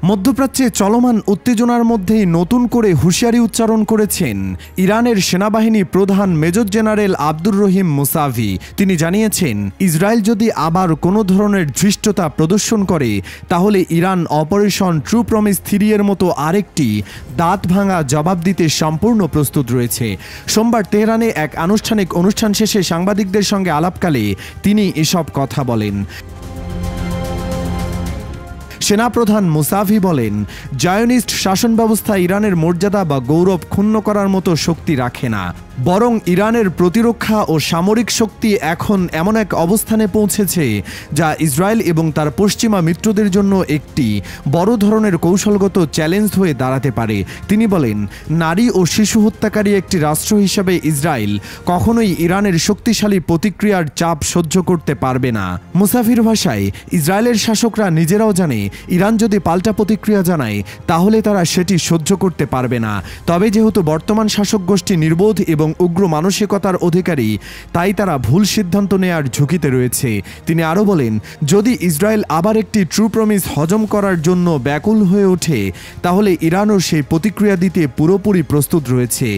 মধ্যপ্রাচ্যে চলমান উত্তেজনার মধ্যেই নতুন করে হুঁশিয়ারি উচ্চারণ করেছেন ইরানের সেনাবাহিনী প্রধান major general Abdur Rahim Musavi. তিনি জানিয়েছেন, ইসরায়েল যদি আবার কোনো ধরনের ধৃষ্টতা প্রদর্শন করে তাহলে ইরান অপারেশন ট্রু প্রমিস 3 এর মতো আরেকটি দাঁত ভাঙা জবাব দিতে সম্পূর্ণ প্রস্তুত রয়েছে। সোমবার তেহরানে এক আনুষ্ঠানিক অনুষ্ঠান শেষে সাংবাদিকদের সঙ্গে আলাপকালে তিনি এসব কথা বলেন। সেনাপ্রধান মুসাভি বলেন, জায়নিস্ট শাসন ব্যবস্থা ইরানের মর্যাদা বা গৌরব ক্ষুণ্ণ করার মতো শক্তি রাখে না, বরং ইরানের প্রতিরক্ষা ও সামরিক শক্তি এখন এমন এক অবস্থানে পৌঁছেছে যা ইসরায়েল এবং তার পশ্চিমা মিত্রদের জন্য একটি বড় ধরনের কৌশলগত চ্যালেঞ্জ হয়ে দাঁড়াতে পারে। তিনি বলেন, নারী ও শিশু হত্যাকারী একটি রাষ্ট্র হিসেবে ইসরায়েল কখনোই ইরানের শক্তিশালী প্রতিক্রিয়ার চাপ সহ্য করতে পারবে না। মুসাফির ভাষায়, ইসরায়েলের শাসকরা নিজেরাও জানে ইরান যদি পাল্টা প্রতিক্রিয়া জানায় তাহলে তারা সেটি সহ্য করতে পারবে না। তবে যেহেতু বর্তমান শাসক গোষ্ঠী নির্বোধ এবং উগ্র মানসিকতার অধিকারী, তাই তারা ভুল সিদ্ধান্ত নেয়ার ঝুঁকিতে রয়েছে। তিনি আরও বলেন, যদি ইসরায়েল আবার একটি ট্রু প্রমিস হজম করার জন্য ব্যাকুল হয়ে ওঠে তাহলে ইরানও সেই প্রতিক্রিয়া দিতে পুরোপুরি প্রস্তুত রয়েছে।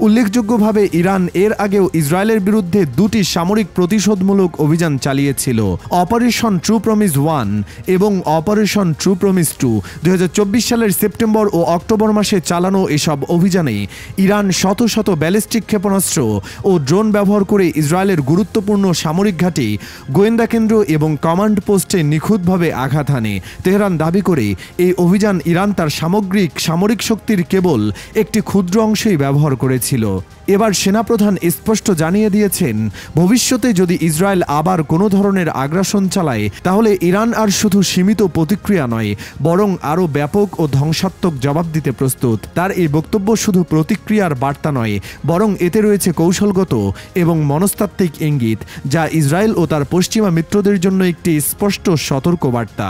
উল্লেখযোগ্যভাবে ইরান এর আগেও ইসরায়েলের বিরুদ্ধে 2টি সামরিক প্রতিশোধমূলক অভিযান চালিয়েছিল, অপারেশন ট্রু প্রমিস 1 এবং অপারেশন ট্রু প্রমিস 2। 2024 সালের সেপ্টেম্বর ও অক্টোবর মাসে চালানো এসব অভিযানে ইরান শত শত ব্যালিস্টিক ক্ষেপণাস্ত্র ও ড্রোন ব্যবহার করে ইসরায়েলের গুরুত্বপূর্ণ সামরিক ঘাঁটি, গোয়েন্দা কেন্দ্র এবং কমান্ড পোস্টে নিখুঁতভাবে আঘাত হানে। তেহরান দাবি করে, এই অভিযান ইরান তার সামগ্রিক সামরিক শক্তির কেবল একটি ক্ষুদ্র অংশেই ব্যবহার করেছে। এবার সেনাপ্রধান স্পষ্ট জানিয়ে দিয়েছেন, ভবিষ্যতে যদি ইসরায়েল আবার কোনো ধরনের আগ্রাসন চালায় তাহলে ইরান আর শুধু সীমিত প্রতিক্রিয়া নয়, বরং আরও ব্যাপক ও ধ্বংসাত্মক জবাব দিতে প্রস্তুত। তার এই বক্তব্য শুধু প্রতিক্রিয়ার বার্তা নয়, বরং এতে রয়েছে কৌশলগত এবং মনস্তাত্ত্বিক ইঙ্গিত, যা ইসরায়েল ও তার পশ্চিমা মিত্রদের জন্য একটি স্পষ্ট সতর্কবার্তা।